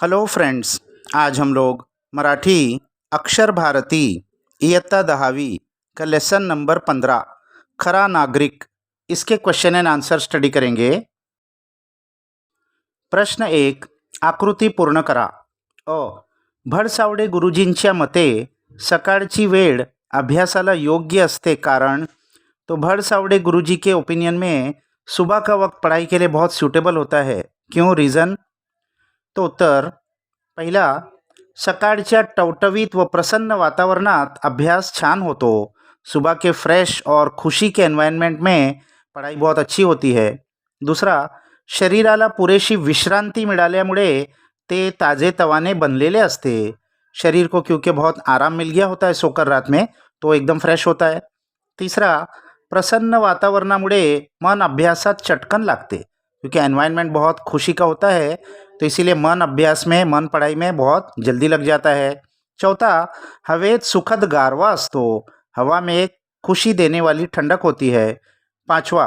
Hello friends. आज हम लोग मराठी अक्षर भारती इयत्ता 10वीं का लेसन नंबर 15 खरा नागरिक इसके क्वेश्चन एंड आंसर स्टडी करेंगे। प्रश्न 1, आकृती पूर्ण करा। अ भडसावडे गुरुजींच्या मते सकाळची वेळ अभ्यासाला योग्य असते कारण तो भडसावडे गुरुजी के ओपिनियन में सुबह का वक्त पढ़ाई के लिए बहुत सूटेबल होता है। क्यों, रीज़न? तो उत्तर पहिला, सकाळच्या टवटवीत व प्रसन्न वातावरणात अभ्यास छान होतो। सुबह के फ्रेश और खुशी के एनवायरनमेंट में पढ़ाई बहुत अच्छी होती है। दूसरा, शरीराला पुरेशी विश्रांती मिळाल्यामुळे ते ताजेतवाने बनलेले असते। शरीर को क्योंकि बहुत आराम मिल गया होता है सोकर रात में, तो एकदम फ्रेश होता है। तीसरा, प्रसन्न वातावरणामुळे मन अभ्यासात चटकन लागते क्योंकि एनवायरनमेंट बहुत खुशी का होता है, तो इसीलिए मन अभ्यास में, मन पढ़ाई में बहुत जल्दी लग जाता है। चौथा, हवेत सुखद गारवा असतो, हवा में एक खुशी देने वाली ठंडक होती है। पाचवा,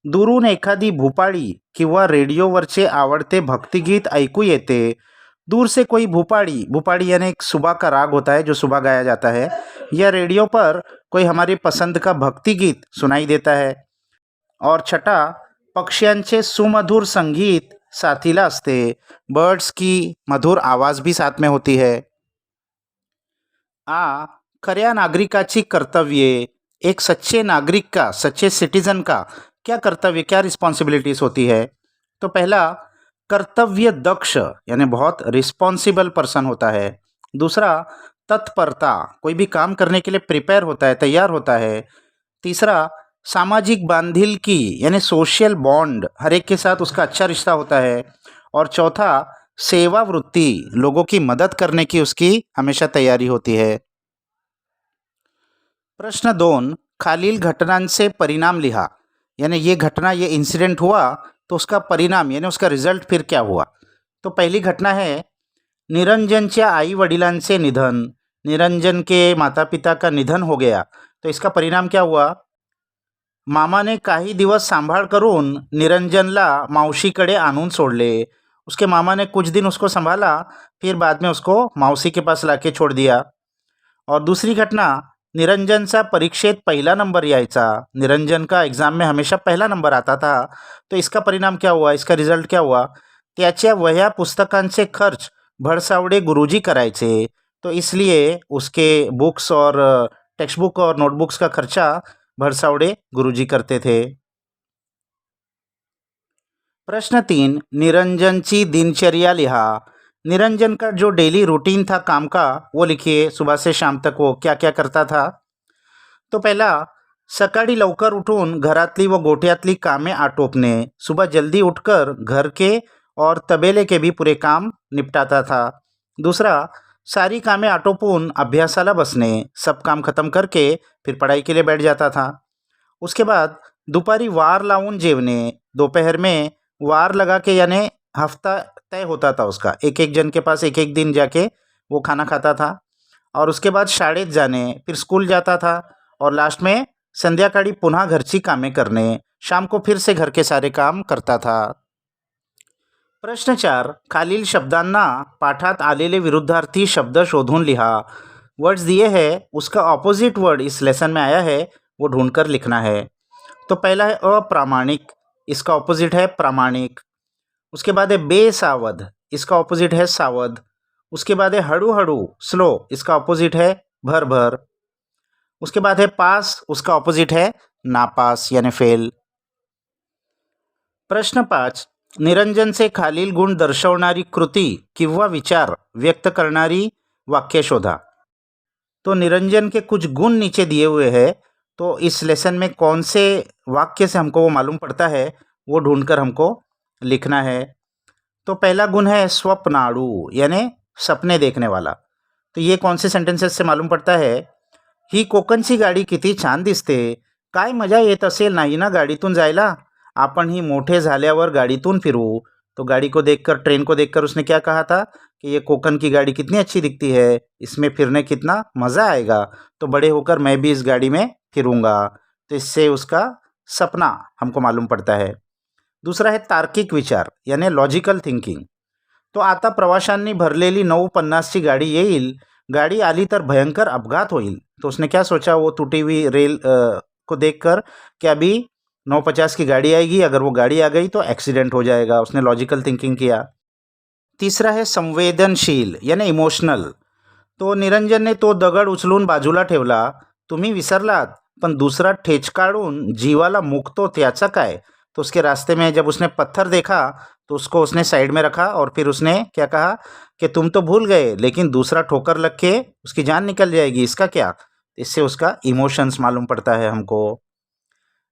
दुरून एखादी भूपाळी किंवा रेडिओवरचे आवडते भक्तिगीत ऐकू येते। दूर से कोई भूपाड़ी, भूपाड़ी यानी एक सुबह का राग होता है जो सुबह गाया जाता है, या रेडियो पर कोई हमारी पसंद का भक्ति गीत सुनाई देता है। और छठा, पक्ष्यांचे सुमधुर संगीत साथीला असते, बर्ड्स की मधुर आवाज़ भी साथ में होती है। खऱ्या नागरिकाची कर्तव्ये, एक सच्चे नागरिक का, सच्चे सिटीजन का क्या कर्तव्य, क्या रिस्पॉन्सिबिलिटीज होती है? तो पहला, कर्तव्य दक्ष यानी बहुत रिस्पॉन्सिबल पर्सन होता है। दूसरा, तत्परता, कोई भी काम करने के लिए प्रिपेयर होता है, तैयार होता है। तीसरा, सामाजिक बांधिलकी यानी सोशल बॉन्ड, हर एक के साथ उसका अच्छा रिश्ता होता है। और चौथा, सेवा वृत्ति, लोगों की मदद करने की उसकी हमेशा तैयारी होती है। प्रश्न 2, खालील घटनांचे परिणाम लिहा, यानी ये घटना, ये इंसिडेंट हुआ तो उसका परिणाम यानी उसका रिजल्ट फिर क्या हुआ। तो पहली घटना है निरंजनच्या आई वडिलांचे निधन, निरंजन के माता पिता का निधन हो गया, तो इसका परिणाम क्या हुआ? मामाने काही दिवस सांभाळ करून निरंजनला मावशीकडे आणून सोडले। उसके मामा ने कुछ दिन उसको संभाला, फिर बाद में उसको मौसी के पास लाके छोड़ दिया। और दूसरी घटना, निरंजनचा परीक्षेत पहिला नंबर यायचा, निरंजन का एग्ज़ाम में हमेशा पहला नंबर आता था, तो इसका परिणाम क्या हुआ, इसका रिजल्ट क्या हुआ? त्याच्या वह्या पुस्तकांचे खर्च भडसावडे गुरुजी करायचे, तो इसलिए उसके बुक्स और टेक्स्ट बुक और नोटबुक्स का खर्चा भडसावडे गुरुजी करते थे। प्रश्न 3, निरंजनची दिनचर्या लिहा। निरंजन का जो डेली रूटीन था काम का, वो लिखिए। सुबह से शाम तक वो क्या क्या करता था? तो पहला, सकाळी लवकर उठून घरातली व गोठ्यातली कामे आटोपणे, सुबह जल्दी उठकर घर के और तबेले के भी पूरे काम निपटाता था। दूसरा, सारी कामें आटोपून अभ्यासाला बसणे, सब काम खत्म करके फिर पढ़ाई के लिए बैठ जाता था। उसके बाद दुपारी वार लावून जेवणे, दोपहर में वार लगा के यानी हफ्ता तय होता था उसका, एक एक जन के पास एक एक दिन जाके वो खाना खाता था। और उसके बाद शाळेत जाणे, फिर स्कूल जाता था, और लास्ट में संध्याकाळी पुन्हा घरची कामे करणे, शाम को फिर से घर के सारे काम करता था। प्रश्न 4, खालील शब्दांना पाठात आलेले विरुद्धार्थी शब्द शोधून लिहा। वर्ड्स दिए हैं, उसका ऑपोजिट वर्ड इस लेसन में आया है, वो ढूंढकर लिखना है। तो पहला है अप्रामाणिक, इसका ऑपोजिट है प्रामाणिक। उसके बाद है बेसावध, इसका ऑपोजिट है सावध। उसके बाद है हड़ू हड़ू, स्लो, इसका ऑपोजिट है भर भर। उसके बाद है पास, उसका ऑपोजिट है नापास यानी फेल। प्रश्न 5, निरंजनचे खालील गुण दर्शवणारी कृती किंवा विचार व्यक्त करणारी वाक्य शोधा। तो निरंजन के कुछ गुण नीचे दिए हुए हैं, तो इस लेसन में कौन से वाक्य से हमको वो मालूम पड़ता है, वो ढूंढकर हमको लिखना है। तो पहला गुण है स्वप्नाळू, यानी सपने देखने वाला। तो ये कौन से सेंटेंसेस से मालूम पड़ता है? ही कोकणची गाडी किती छान दिसते, काय मजा येत असेल नाही ना गाडीतून जायला, आपण ही मोठे झाल्यावर गाडीतून फिरू। तो गाड़ी को देखकर, ट्रेन को देखकर उसने क्या कहा था कि ये कोकन की गाड़ी कितनी अच्छी दिखती है, इसमें फिरने कितना मज़ा आएगा, तो बड़े होकर मैं भी इस गाड़ी में फिरूंगा। तो इससे उसका सपना हमको मालूम पड़ता है। दूसरा है तार्किक विचार यानी लॉजिकल थिंकिंग। तो आता प्रवाशांनी भरलेली 9:50ची गाडी येईल, गाड़ी आली तर भयंकर अपघात होईल. तो उसने क्या सोचा वो टूटी हुई रेल को देखकर कि अभी 9:50 की गाड़ी आएगी, अगर वो गाड़ी आ गई तो एक्सीडेंट हो जाएगा. उसने लॉजिकल थिंकिंग किया. तिसरा आहे संवेदनशील यानी इमोशनल. तो निरंजनने तो दगड उचलून बाजूला ठेवला. तुम्ही विसरलात, पण दूसरा ठेचकाळून जीवाला मुकतो त्याचा काय. तो उसके रास्ते में जब उसने पत्थर देखा तो उसको उसने साइड में रखा और फिर उसने क्या कहा कि तुम तो भूल गए, लेकिन दूसरा ठोकर लग के उसकी जान निकल जाएगी, इसका क्या. इससे उसका इमोशंस मालूम पड़ता है हमको.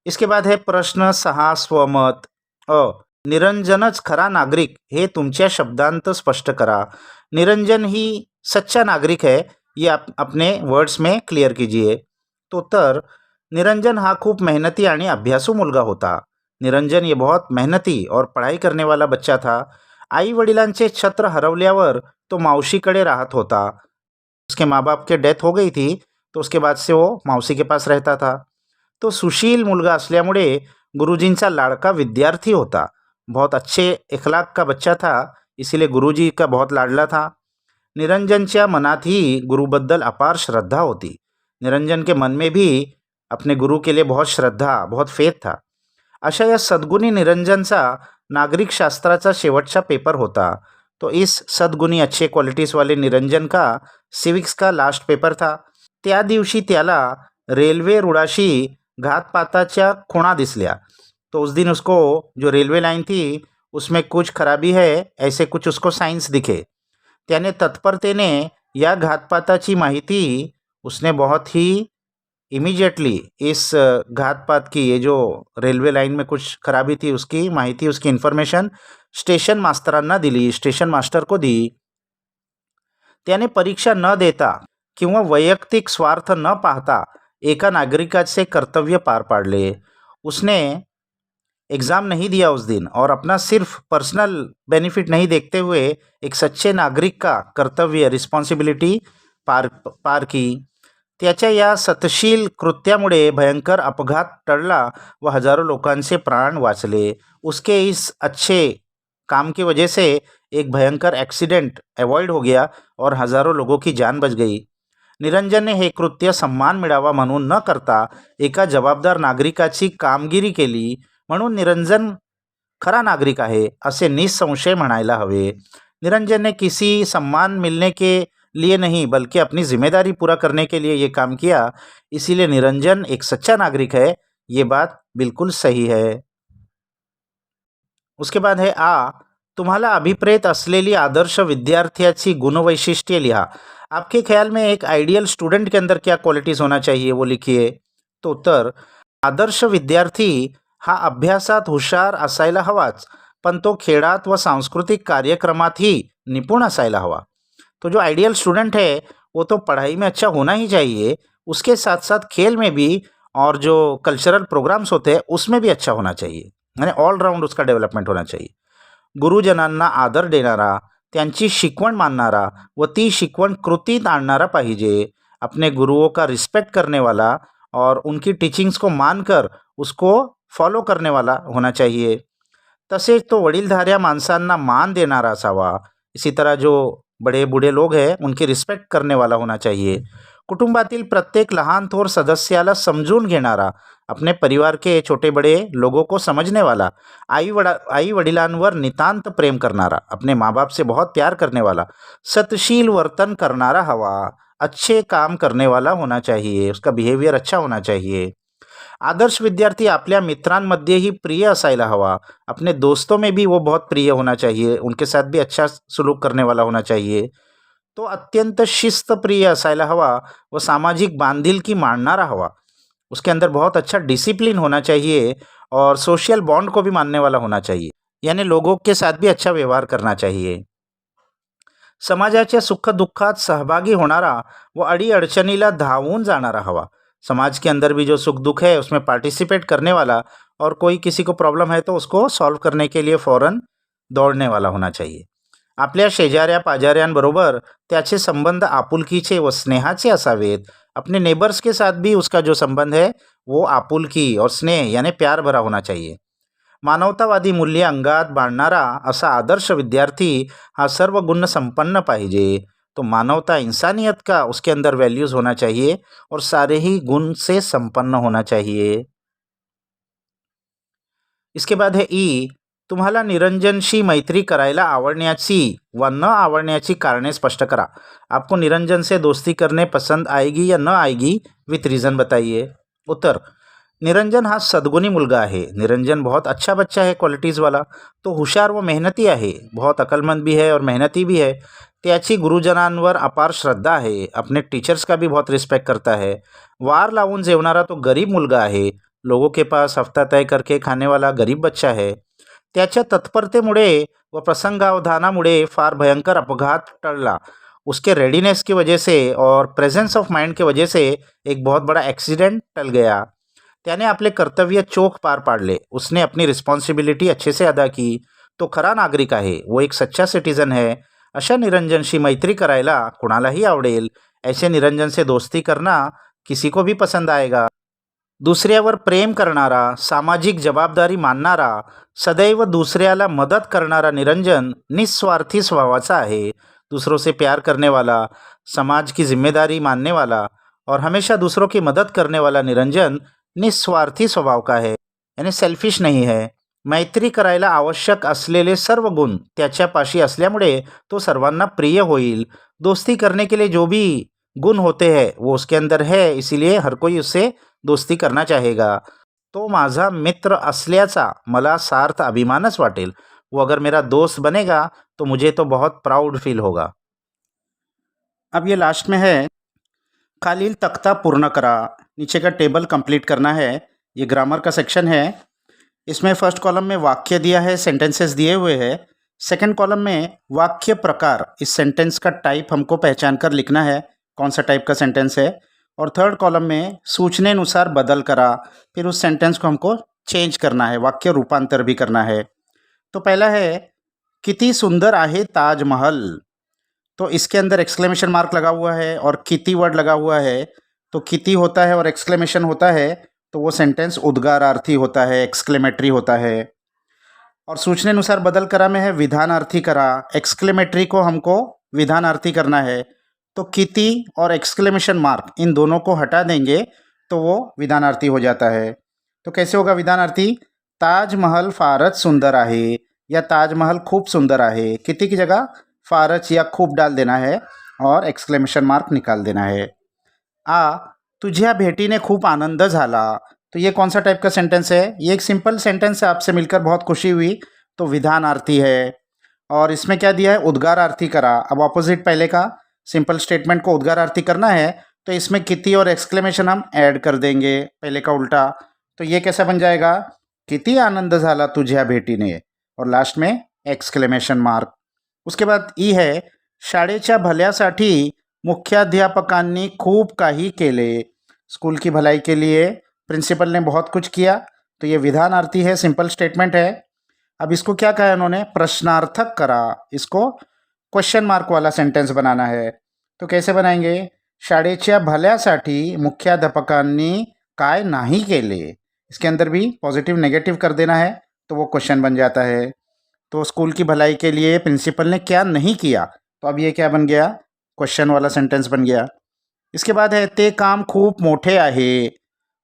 इसके बाद है प्रश्न 6 स्वमत. निरंजनच खरा नागरिक हे तुमच्या शब्दांत स्पष्ट करा. निरंजन ही सच्चा नागरिक है, ये आप अपने वर्ड्स में क्लियर कीजिए. तो तर निरंजन हा खूप मेहनती आणि अभ्यासू मुलगा होता. निरंजन ये बहुत मेहनती और पढ़ाई करने वाला बच्चा था. आई वडिलांचे छत्र हरवल्यावर तो मावशीकडे राहत होता. उसके माँ बाप के डेथ हो गई थी, तो उसके बाद से वो मावशी के पास रहता था. तो सुशील मुलगा असल्यामुळे गुरुजींचा लाडका विद्यार्थी होता. बहुत अच्छे इखलाक का बच्चा था, इसीलिए गुरुजी का बहुत लाडला था. निरंजनच्या मनातही गुरुबद्दल अपार श्रद्धा होती. निरंजन के मन में भी अपने गुरु के लिए बहुत श्रद्धा, बहुत फेथ था. अशा या सद्गुणी निरंजनचा नागरिक शास्त्राचा शेवटचा पेपर होता. तो इस सद्गुणी अच्छे क्वालिटीज वाले निरंजन का सिविक्स का लास्ट पेपर था. त्या दिवशी त्याला रेल्वे रुळाशी घातपाताच्या खुणा दिसल्या. तो उस दिन उसको जो रेलवे लाइन थी उसमें कुछ खराबी है ऐसे कुछ उसको साइंस दिखे. त्याने तत्परतेने या घातपाताची माहिती उसने बहुत ही इमीडिएटली इस घातपात की, ये जो रेल्वे लाइन में कुछ खराबी थी उसकी माहिती, उसकी इन्फॉर्मेशन स्टेशन मास्तरांना दिली, स्टेशन मास्टर को दी. त्याने परीक्षा न देता किंवा वैयक्तिक स्वार्थ न पाहता एका नागरिकाचे कर्तव्य पार पाडले. उसने एग्ज़ाम नहीं दिया उस दिन और अपना सिर्फ पर्सनल बेनिफिट नहीं देखते हुए एक सच्चे नागरिक का कर्तव्य, रिस्पॉन्सिबिलिटी पार की. त्याच्या या सतशील कृत्यामुळे भयंकर अपघात टळला व हजारों लोकांचे प्राण वाचले. उसके इस अच्छे काम की वजह से एक भयंकर एक्सीडेंट अवॉइड हो गया और हजारों लोगों की जान बच गई. निरंजनने हे कृत्य सन्मान मिळावा म्हणून न करता एका जबाबदार नागरिकाची कामगिरी केली, म्हणून निरंजन खरा नागरिक आहे असे निसंशय म्हणायला हवे. निरंजन ने किसी सम्मान मिलने के लिए नहीं बल्कि अपनी जिम्मेदारी पूरा करने के लिए ये काम किया, इसीलिए निरंजन एक सच्चा नागरिक है. ये बात बिल्कुल सही है. उसके बाद है तुम्हाला अभिप्रेत असलेली आदर्श विद्यार्थ्याची गुणवैशिष्ट्ये लिहा. आपके ख्याल में एक आइडियल स्टूडेंट के अंदर क्या क्वालिटीज होना चाहिए वो लिखिए. तो उत्तर, आदर्श विद्यार्थी हा अभ्यासात हुशार असायला हवाच, पण तो खेळात व सांस्कृतिक कार्यक्रमातही निपुण असायला हवा. तो जो आइडियल स्टूडेंट है वो तो पढ़ाई में अच्छा होना ही चाहिए, उसके साथ साथ खेल में भी और जो कल्चरल प्रोग्राम्स होते हैं उसमें भी अच्छा होना चाहिए, यानी ऑलराउंड उसका डेव्हलपमेंट होना चाहिए. गुरुजनांना आदर देणारा, त्यांची शिकवण मानणारा व ती शिकवण कृतीत आणणारा पाहिजे. अपने गुरुओं का रिस्पेक्ट करने वाला और उनकी टीचिंग्स को मानकर उसको फॉलो करने वाला होना चाहिए. तसेच तो वडीलधाऱ्या माणसांना मान देणारा असावा. इसी तरह जो बड़े बूढ़े लोग हैं उनकी रिस्पेक्ट करने वाला होना चाहिए. कुटुंबातील प्रत्येक लहान थोर सदस्याला समजून घेणारा, अपने परिवार के छोटे बड़े लोगों को समझने वाला, आई वडिलांवर नितांत प्रेम करणारा, अपने माँ बाप से बहुत प्यार करने वाला, सतशील वर्तन करणारा हवा. अच्छे काम करने वाला होना चाहिए, उसका बिहेवियर अच्छा होना चाहिए. आदर्श विद्यार्थी आपल्या मित्रांमध्येही प्रिय असायला हवा. अपने दोस्तों में भी वो बहुत प्रिय होना चाहिए, उनके साथ भी अच्छा सलूक करने वाला होना चाहिए. तो अत्यंत शिस्तप्रिय असायला हवा व सामाजिक बांधिलकी मानणारा हवा. उसके अंदर बहुत अच्छा डिसिप्लिन होना चाहिए और सोशल बॉन्ड को भी मानने वाला होना चाहिए, यानी लोगों के साथ भी अच्छा व्यवहार करना चाहिए. समाजाच्या सुखदुःखात सहभागी होणारा व अडीअडचणीला धावून जाणारा हवा. समाज के अंदर भी जो सुख दुख है उसमें पार्टिसिपेट करने वाला और कोई किसी को प्रॉब्लम है तो उसको सॉल्व करने के लिए फ़ौरन दौड़ने वाला होना चाहिए. आपल्या शेजाऱ्या पाजाऱ्यांबरोबर त्याचे संबंध आपुलकीचे व स्नेहाचे असावेत. अपने नेबर्स के साथ भी उसका जो संबंध है वो आपुलकी और स्नेह यानी प्यार भरा होना चाहिए. मानवतावादी मूल्य अंगात बाळगणारा असा आदर्श विद्यार्थी हा सर्व गुण संपन्न पाहिजे. तो मानवता, इंसानियत का उसके अंदर वैल्यूज़ होना चाहिए और सारे ही गुण से संपन्न होना चाहिए. इसके बाद है ई. तुम्हाला निरंजनशी मैत्री करायला आवडण्याची व न आवडण्याची कारणे स्पष्ट करा. आपको निरंजन से दोस्ती करने पसंद आएगी या न आएगी, विथ रीज़न बताइए. उत्तर: निरंजन हा सद्गुणी मुलगा आहे. निरंजन बहुत अच्छा बच्चा है, क्वालिटीज़ वाला. तो हुशार व मेहनती आहे, बहुत अकलमंद भी है और मेहनती भी है. त्याची गुरुजनांवर अपार श्रद्धा आहे, अपने टीचर्स का भी बहुत रिस्पेक्ट करता है. वार लावून जेवणारा तो गरीब मुलगा आहे, लोगों के पास हफ्ता तय करके खाने वाला गरीब बच्चा है. त्याच्या तत्परतेमुळे व प्रसंगावधानामुळे फार भयंकर अपघात टळला. उसके रेडीनेस की वजह से और प्रेजेंस ऑफ माइंड की वजह से एक बहुत बड़ा एक्सीडेंट टल गया. त्याने आपले कर्तव्य चोख पार पाडले. उसने अपनी रिस्पॉन्सिबिलिटी अच्छे से अदा की. तो खरा नागरिक आहे, वो एक सच्चा सिटीजन है. अशा निरंजनशी मैत्री करायला कुणालाही आवडेल. ऐसे निरंजन से दोस्ती करना किसी को भी पसंद आएगा. दुसऱ्यावर प्रेम करणारा, सामाजिक जबाबदारी मानणारा, सदैव दुसऱ्याला मदत करणारा निरंजन निस्वार्थी स्वभावाचा आहे. दूसरों से प्यार करने वाला, समाज की जिम्मेदारी मानने वाला और हमेशा दूसरों की मदद करने वाला निरंजन निस्वार्थी स्वभाव का है, यानी सेल्फिश नहीं है. मैत्री करायला आवश्यक असलेले सर्व गुण त्याच्यापाशी असल्यामुळे तो सर्वांना प्रिय होईल. दोस्ती करने के लिए जो भी गुण होते हैं वो उसके अंदर है, इसीलिए हर कोई उससे दोस्ती करना चाहेगा. तो माझा मित्र असल्याचा मला सार्थ अभिमानच वाटेल. वो अगर मेरा दोस्त बनेगा तो मुझे तो बहुत प्राउड फील होगा. अब ये लास्ट में है, खालील तख्ता पूर्ण करा. नीचे का टेबल कंप्लीट करना है. ये ग्रामर का सेक्शन है. इसमें फर्स्ट कॉलम में वाक्य दिया है, सेंटेंसेस दिए हुए हैं. सेकंड कॉलम में वाक्य प्रकार, इस सेंटेंस का टाइप हमको पहचान कर लिखना है, कौन सा टाइप का सेंटेंस है. और थर्ड कॉलम में सूचनेनुसार बदल करा, फिर उस सेंटेंस को हमको चेंज करना है, वाक्य रूपांतर भी करना है. तो पहला है, किती सुंदर आहे ताजमहल. तो इसके अंदर एक्सक्लेमेशन मार्क लगा हुआ है और किती वर्ड लगा हुआ है. तो किती होता है और एक्सक्लेमेशन होता है तो वो सेंटेंस उद्गारार्थी होता है, एक्सक्लेमेटरी होता है. और सूचनेनुसार बदल करा में है विधानार्थी करा. एक्सक्लेमेटरी को हमको विधानार्थी करना है. तो किती और एक्सक्लेमेशन मार्क इन दोनों को हटा देंगे तो वो विधानार्थी हो जाता है. तो कैसे होगा विधानार्थी? ताजमहल फारच सुंदर आहे या ताजमहल खूब सुंदर आहे. किती की जगह फारच या खूब डाल देना है और एक्सक्लेमेशन मार्क निकाल देना है. आ, तुझ्या भेटीने खूप आनंद झाला. तो ये कौन सा टाइप का सेंटेंस है? ये एक सिंपल सेंटेंस है, आपसे मिलकर बहुत खुशी हुई, तो विधानार्थी है. और इसमें क्या दिया है? उद्गारार्थी करा. अब ऑपोजिट पहले का सिंपल स्टेटमेंट को उद्गारार्थी करना है तो इसमें किती और एक्सक्लेमेशन हम ऐड कर देंगे, पहले का उल्टा. तो ये कैसा बन जाएगा? किती आनंद झाला तुझ्या भेटीने और लास्ट में एक्सक्लेमेशन मार्क. उसके बाद ई है, शाळेच्या भल्यासाठी मुख्याध्यापकांनी खूप काही केले. स्कूल की भलाई के लिए प्रिंसिपल ने बहुत कुछ किया. तो ये विधानार्थी है, सिंपल स्टेटमेंट है. अब इसको क्या कहा है उन्होंने? प्रश्नार्थक करा. इसको क्वेश्चन मार्क वाला सेंटेंस बनाना है. तो कैसे बनाएंगे? शाळेच्या भल्यासाठी मुख्याध्यापकांनी काय नाही केले. इसके अंदर भी पॉजिटिव नेगेटिव कर देना है तो वो क्वेश्चन बन जाता है. तो स्कूल की भलाई के लिए प्रिंसिपल ने क्या नहीं किया, तो अब ये क्या बन गया? क्वेश्चन वाला सेंटेंस बन गया. इसके बाद है, ते काम खूप मोठे आहे.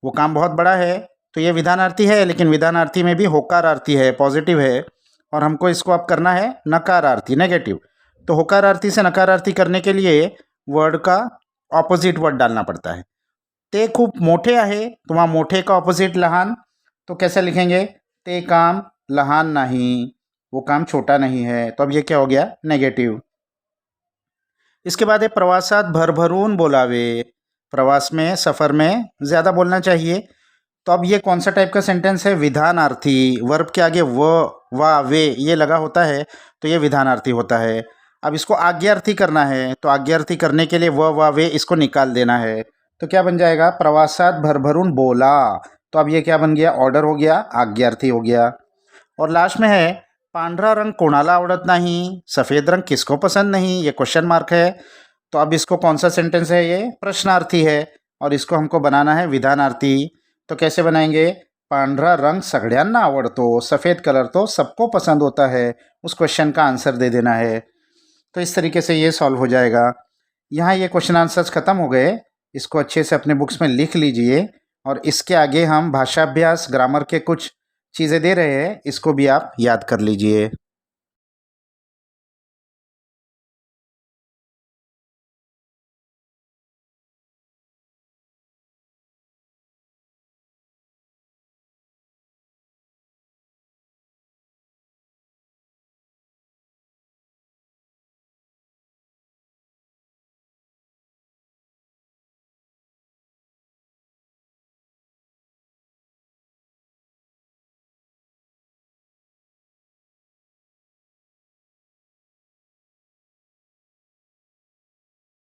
वो काम बहुत बड़ा है. तो ये विधानार्थी है, लेकिन विधानार्थी में भी होकारार्थी है, पॉजिटिव है. और हमको इसको अब करना है नकारार्थी, नेगेटिव. तो होकारार्थी से नकारार्थी करने के लिए वर्ड का ऑपोजिट वर्ड डालना पड़ता है. ते खूप मोठे आहे, तो वहाँ मोठे का ऑपोजिट लहान. तो कैसे लिखेंगे? ते काम लहान नाही, वो काम छोटा नहीं है. तो अब ये क्या हो गया? नेगेटिव. इसके बाद है, प्रवासात भरभरून बोलावे. प्रवास में, सफ़र में ज़्यादा बोलना चाहिए. तो अब ये कौन सा टाइप का सेंटेंस है? विधानार्थी. वर्ब के आगे व, वा, वे ये लगा होता है तो ये विधानार्थी होता है. अब इसको आज्ञार्थी करना है, तो आज्ञार्थी करने के लिए व, वा, वे इसको निकाल देना है. तो क्या बन जाएगा? प्रवासात भरभरून बोला. तो अब ये क्या बन गया? ऑर्डर हो गया, आज्ञार्थी हो गया. और लास्ट में है, पांढरा रंग कोणाला आवडत नाही, सफ़ेद रंग किसको पसंद नहीं. ये क्वेश्चन मार्क है. तो अब इसको कौन सा सेंटेंस है? ये प्रश्नार्थी है और इसको हमको बनाना है विधानार्थी. तो कैसे बनाएंगे? पांढरा रंग सगळ्यांना आवडतो, सफ़ेद कलर तो सबको पसंद होता है, उस क्वेश्चन का आंसर दे देना है। तो इस तरीके से ये सॉल्व हो जाएगा। यहाँ ये क्वेश्चन आंसर्स ख़त्म हो गए। इसको अच्छे से अपने बुक्स में लिख लीजिए और इसके आगे हम भाषाभ्यास ग्रामर के कुछ चीज़ें दे रहे हैं, इसको भी आप याद कर लीजिए।